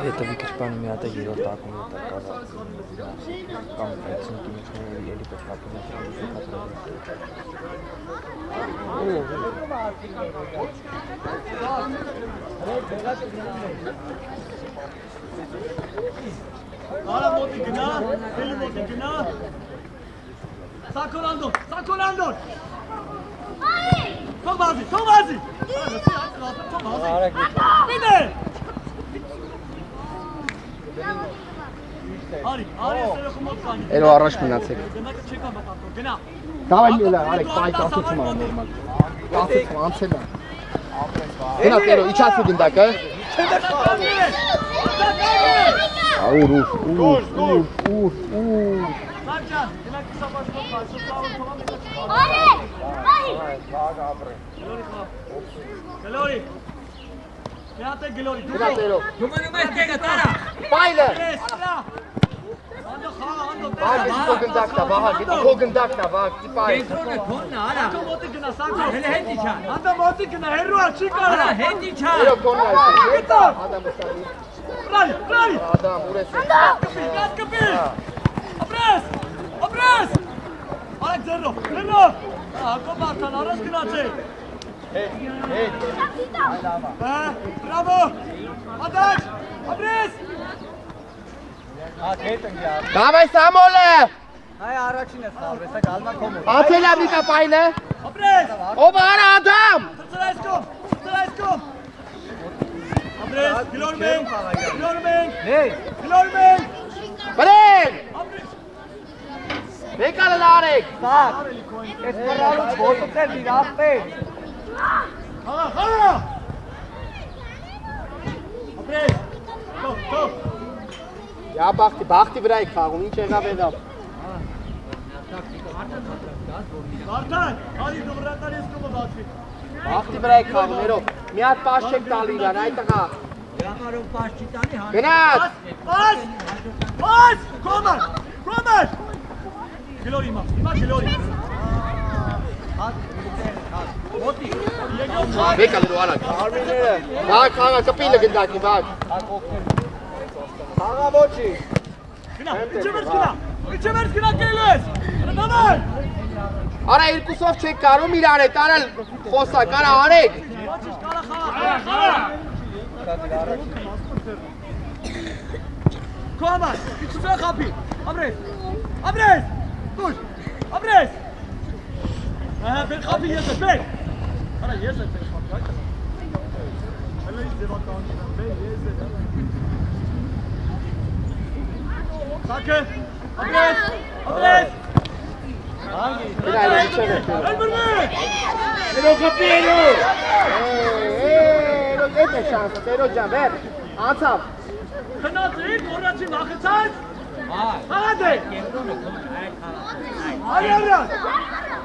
Հետո մի քիչ բան մի հատ է երրորդ ակումբի տակառը կամ 5-ի միջների էլի պետք է Արա մոտի գնա, էլի մոտի գնա։ Սակորանդոն, Սակորանդոն։ Թող բազի, թող բազի։ Մինե։ Արի, սերոխը մոտ կանի։ Էլո առաջ մնացեք։ Գնակը չեկա մտատոր, գնա։ Դավայ միլա, արեք, պայք ասեցում ա նորմալ։ Ասեցում, անցել ա։ Գնա տերո, իչասի գնդակը։ Ուր։ Մարջան, գնակ կիսապաշկով կա, սուսավը թողա մեկա չկա։ Գլորի։ Միատ է գլորի, Գնա տերո։ Դումանում ես տեգը տարա։ Պայլը։ Անդո խաղա, անդո Վահ, գետի քո գնդակն ա, վահ, գետի քո գնդակն ա, վահ, գետի պայլ։ Կենտրոնը քոնն է, արա։ Անդո մոտի գնա, Սակո։ Հելը հետի չան։ Անդո մոտի գնա, հերու ա, չի Արա, կարա։ հետի չան։ Տերո քոնն ա, Գետա։ Ադամ ստանի։ Պրալի, պրալի։ Ադամ, ուր ես։ Գազ կպի։ Ապրես, ապրես։ Արեք ձերով, ձերով։ Հակո Մարտան, առած գնացե։ Բրավո։ Ադաչ, ապրես։ Դավայ Սամոլը։ Հայ առաջին ես խաղ, հեսա գալնա կոմո։ Անցել ա միկա պայլը։ Ապրես։ Ով արա Ադամ։ Ծրայսկոմ, ծրայսկոմ։ Ապրես, գլոր մենք, գլոր մենք, գլոր մենք։ Բրեն։ Ապրես։ Մեկալը լարեք։ Սակ, ես կրալուց ոտուց էր դիրասպեր։ Խաղա, խաղա։ Ապրես, թող։ Յա բախտի վրա եք խաղում, ինչ եղավ էդավ։ Վարդան, հալի դու վրատար ես կոմը բացվի։ Բախտի վրա եք խաղում, երով։ Մի հատ պաշ չեք տալի իրան, այդ տղա։ Գրամարով պաշ չի տանի, հա։ Գնաց։ Բաց, կոմը, գլորի հիմա գլորի։ Մեկալը դու արակ։ Վակ խաղա, կպիլը գնդակի, վակ։ Խաղա ոչի։ Գնա, իչը վերց գնա կելու ես։ Դավայ։ Արա երկուսով չեք կարում իրան հետ արել խոսակ, արա արեք։ Ոչիշ կարա խաղա։ Կոմա, իչը խապի։ Ապրես։ Դուր, ապրես։ Բեր խապի ես է, բեր։ Արա ես է բեր խապի, այդ է։ Հələ ինչ ձևական բեր ես է։ Սակը, ապրես։ Գնա իրան իչը վերջ։ Երո խապի երո։ Երով էդ է շանսը, տերո ջան, վեր, անցավ։ Խնացրիք, որացի մախեցած։ Հաղադ է։ Կենտրոնը քոնն է, այդ խաղա։ Արիարա։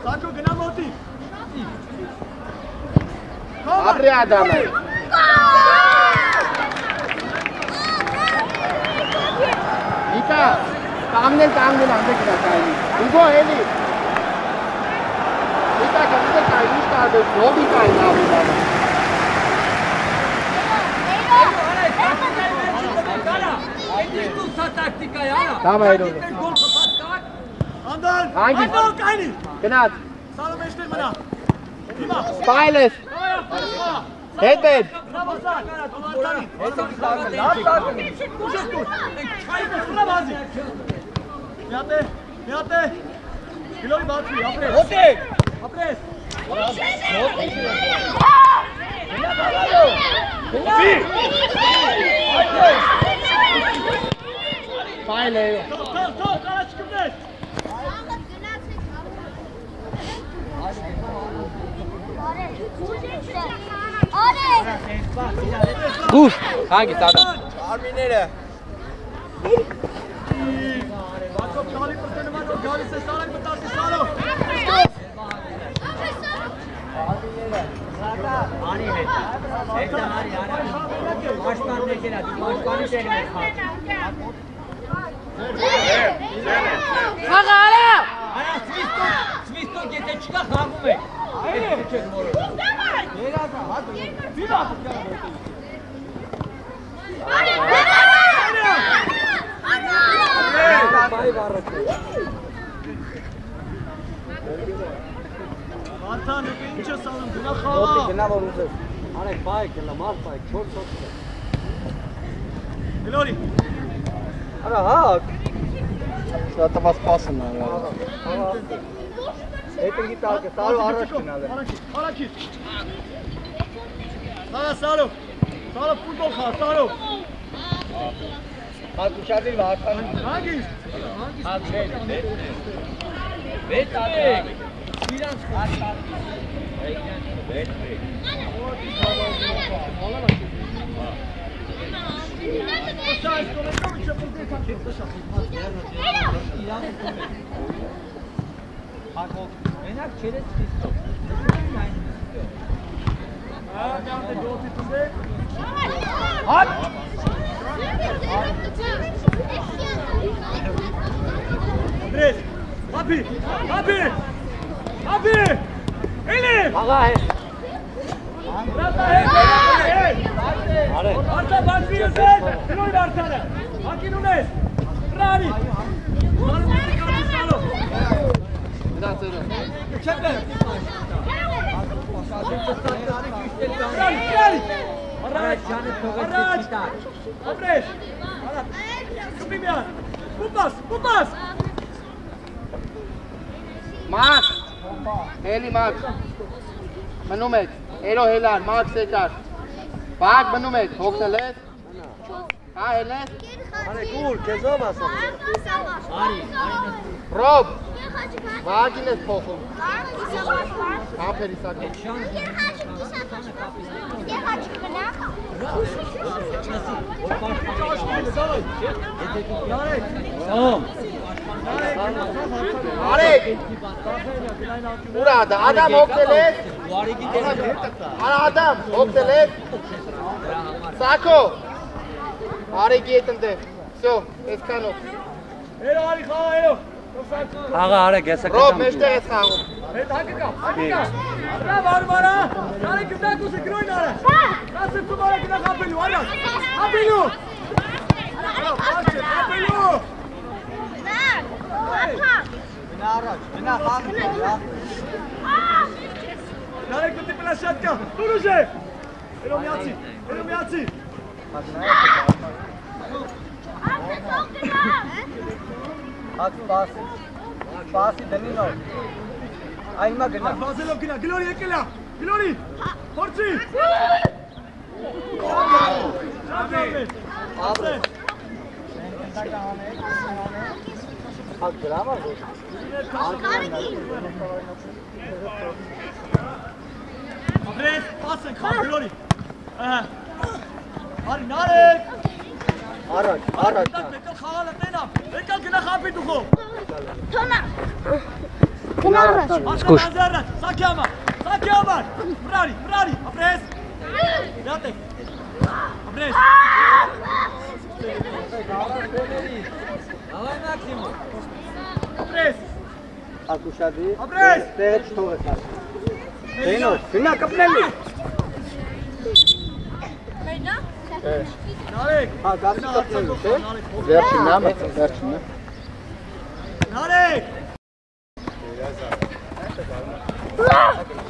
Սակո գնա մոտի։ Ապրի Ադամը։ Իկա, կամնել անձե գնա կայլի։ Ուգո էլի։ Իկա կամնել կայլի շտարդը, նոբի կայլի ավիլանը։ Դամա երով։ Անդան, Հանգի։ անդան կայնի։ Գնաց։ Սալո մեջտեղ մնա։ Հիմա։ Պայլես։ Հետ բեր։ Նամասան, դուվարտանի։ Ուժես կուր։ Չայնը սուրա բազի։ Միատ է։ Գլորի բացվի, ապրես։ Ոտեք։ Ապրես։ Պայլը։ Թող, առաջ կմնես։ Գուր, հանգիստ Ադամ։ Արմիները։ Բացով չալի պրտենման որ գալիս է սարակ մտասի սալո։ Անի հետ։ Հետը արի, արա։ Պաշտպանն եկել է, պաշտպանի տերն է խաղ։ Խաղը արա։ Արա Սվիստոկ եթե չկա խաղում է։ Այո, չեք մորը։ Երազա, հատ։ Վիլա։ Վարդան, ինչ ես անում, գնա խաղա։ Գնա որ ուզես։ Արեք բայ գնա, մարդ բայ, 4-4։ Գլորի։ Արա հակ։ Դա տված պասն է։ Հետը գիտակը, Սարո առաջ գնալ է։ Արաքի։ Սարո, Սարո։ Սարո ֆուտբոլ խաղ, Սարո։ Հակուշադիր վարդան։ Հանգիստ։ Վետ արեք։ Իրանց խաղ։ Վետ։ Սայս կողմը չփոքր Հակոկ, մենակ չերեց Սվիստոկ։ Ահա դոթի տունդե։ Հատ։ Անդրես, հապի, հապի, հապի, էլի։ Աղա է։ Ռատա է։ Արտա բանվի ես է, գնոյ վարդանը։ Հակին ունես, ռարի։ Դա ծերը։ Չեպը։ Ռարի, առաջ, առաջ, ապրես, առաջ, կպի միան, կուպաս, Մաքս, հելի մաքս, մնում եք, էրո հելար, մաքս եկար, բակ մնում եք, հոգնել ես, հա հելնես, Արեք ուր, կեզով ասա։ ռոբ, բակին ես փոխում, ապեր իսակ, արեք, ուրա դա, ադամ հոգնել ես, արա ադամ, հոգնել ես, սակո, արեգի ետ ընդեղ, վսյո, եսկանով, էրո արի խաղա էրո, Աղա արեք, ես ռոբ մեջտեղ ես խաղում, հետ հակիկա, վրա վարվարա, նարի գնդակ ուսը գրոյն արա, կասը կումարը գնա խապելու, արաս, խապելու, խապելու, Գնա առաջ, գնա խաղի։ նարեք մտի պլաշատկա, տուրուժ է, էրո միացի, Հակ սպասի դնի նոր։ Այնմա գնա։ վազելով գնա, գլորի եկելա, գլորի, հորցի, Ապրես։ Հակ գրամար ոչ։ ապրես, պասն խաղ, գլորի, արի նարեք, Առաջ։ Եկալ խաղալը տենամ, եկալ գնա խապի դուխով Սկուշ Սակի համար, վրարի, ապրես Դատեք, ապրես Ապրես Հակուշադիր։ Ապրես։ Տեղը չթողես ասի։ Տենոր, գնա կպնելի։ Նարեք Հա, գացի կպնելու, թե։ վերջինն է, վերջինն է, Նարեք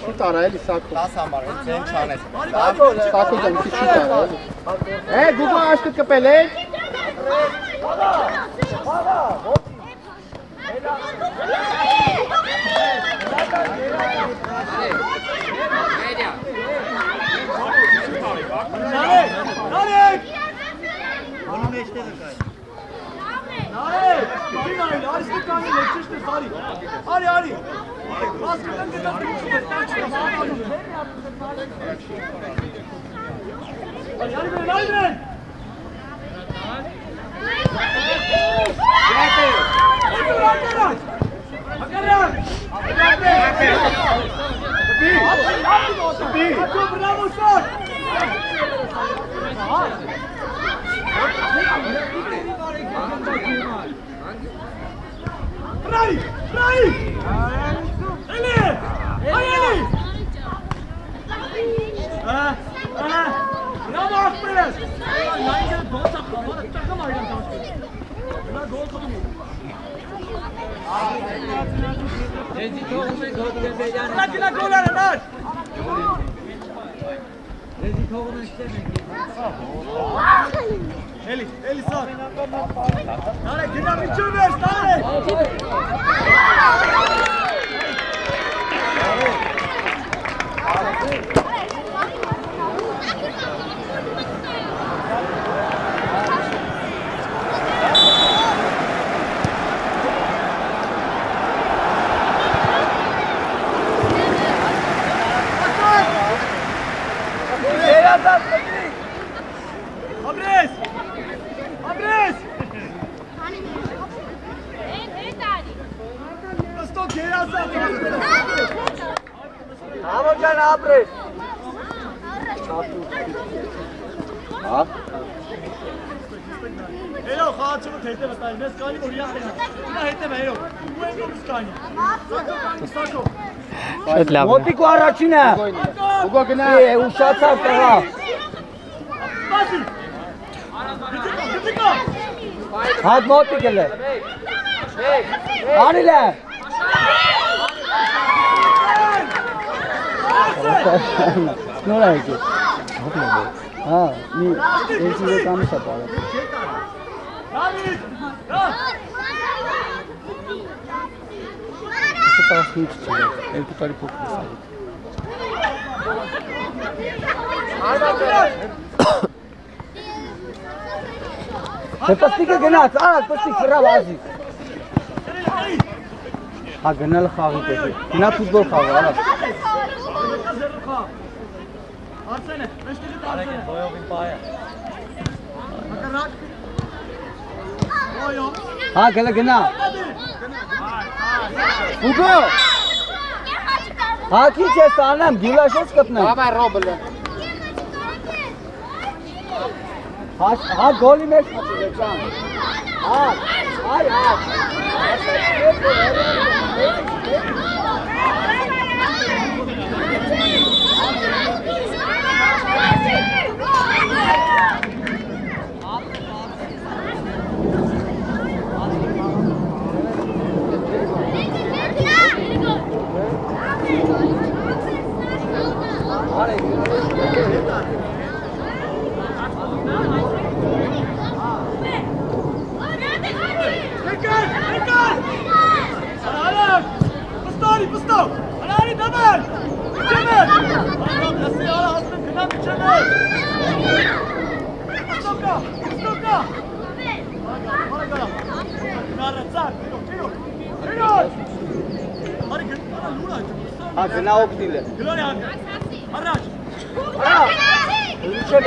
շուտ արա էլի սակո, 10 համար, ցեն չանես։ սակո ջան, քիչ շուտ արա էլի, գուգո աշկը կպել եք, Նարեք Անում էջտեղը կայ։ Նարեք, դինային, արիստը կանի մեջ ճիշտ ես արի, արի, մասկրտեն գտան դրուծում ես, արի բրեն, Bravo, Գնա գոլարը նար։ Էլի սար։ Նարեկ գնա միջով ես, նարեկ։ Andres! Sto geraza. Vamos can Andres. Ha? Hello, xaçımı teyze batayım. Mes kani oraya xena. Ina hete me hello. Uen no skani. Sako. Շատ լավ է։ Մոտիկ ու առաջին է։ Ուգո գնա։ Ուշացավ տղա։ Բասի։ Գիտիկա։ Հատ մոտիկ էլ է։ Արիլ է։ Նորա եկի։ Հա, մի ինձ կամս է բարը։ Դավիթ, դա։ Սպասի չէ, երկու տարի փոքր է։ Պստիկը գնաց, արագ պստիկ վրա վազի։ Հա գնալ խաղի տեսի։ Գնա ֆուտբոլ խաղի, արագ։ Արսենը, մեջտեղի տարբեր։ Բոյովին պայը։ Հակառակ։ Բոյով։ Հա գնա։ Ուգո։ Հա քիչ է սանեմ, գյուլաշոց կտնեմ։ Բաբա ռոբլը։ Հա գոլի մեջ խփել ջան։ Հա, այ։ Հա գնա օգնել է։ Գլորի հանգ։ Առաջ։ Չեմ։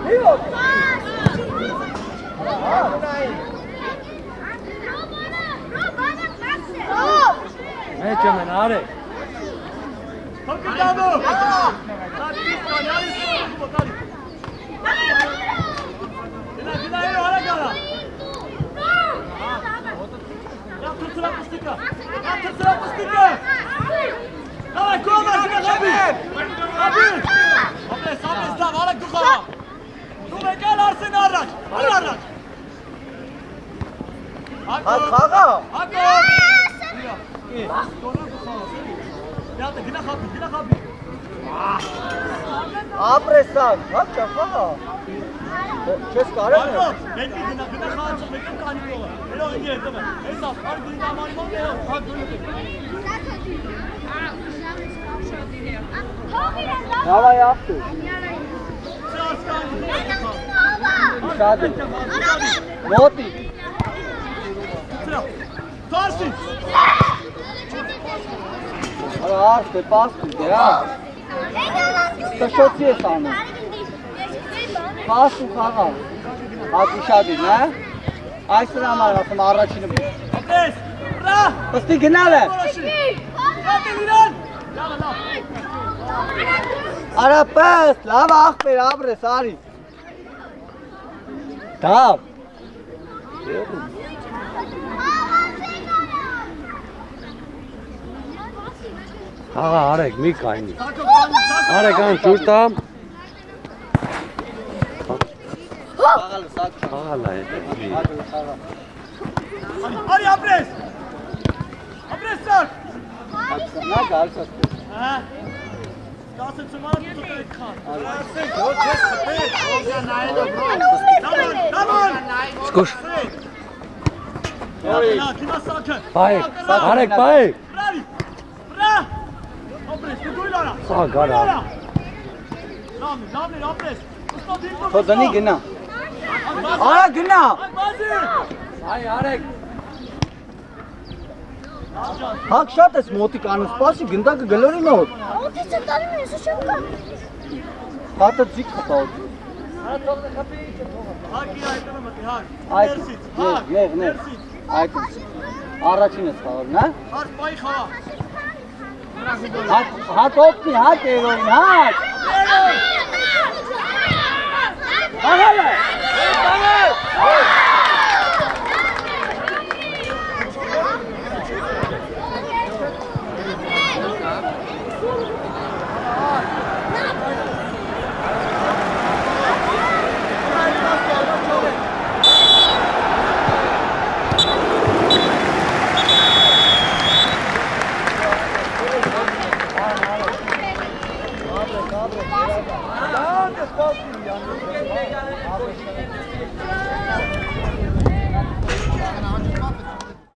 Հիո։ Մեջ եմ արե։ Հակտավո։ Տատիս կանալիս մոտալի։ Գնա արա գարա։ Թրծրա պստիկա։ Թրծրա պստիկա։ Давай, կողմա գնա խաբի։ Խաբի։ Ապես լավ, արա գուխա։ Դու եկալ Արսեն առաջ։ Առաջ։ Հա խաղա։ Հակո։ Դատը գնա խաբի։ Ապրեսան, հա չախա։ Չես կարել։ Մեկի գնա խաղացող մեկի կանի կողը։ Հելո ինգի հետում է։ Հեսա, արի դույն ամանի մոտ է, հա դույն է։ Давай авто. Շատ է։ Մոտի։ Տասի։ Արա արստե պաստի, դեա։ Տշոցի ես անում։ Պաստու խաղալ։ Հատ ուշադիր, նա։ Այսր համար ասում առաջինը։ Ապես, բրա։ Պստի գնալ է։ Հատել իրան։ Լավ։ Արա պես, լավ աղբեր, ապրես, արի։ Դավ։ Աղա արեք, մի կայնի։ Արեք ան ջուր տամ։ Խաղալը սակ։ Աղալա է։ Արի ապրես։ Ապրես սակ։ Նա գալսա։ Հա։ Դասը ծմանը դու այդքան։ Արսեն, ոչ ես խփել։ Ռոբյան նայելով բրո։ Դամոն։ Սկուշ։ Կինա սակը։ Բայ, Արեգ, բայ։ Բրավի։ Բրա։ Ապրես, դու լարա։ Սա գարա։ Լավն, ապրես։ Թո դնի գնա։ Արա գնա։ Բազի։ Այ Արեգ։ Հակ շատ ես մոտիկ անում, սպասի գնդակը գլորի մոտ։ Օդից է տալու ես, շեմ կա։ Հատը ձիք խտավ։ Հակի այդտեղը մտի, հակ։ Այդ, Ներսից, հակ։ նեղ։ Ներսից։ Այդ առաջին ես խաղալ, նա։ Հարց պայի խաղա։ Հատ օգնի, հատ երովին, հատ։ Ահալը։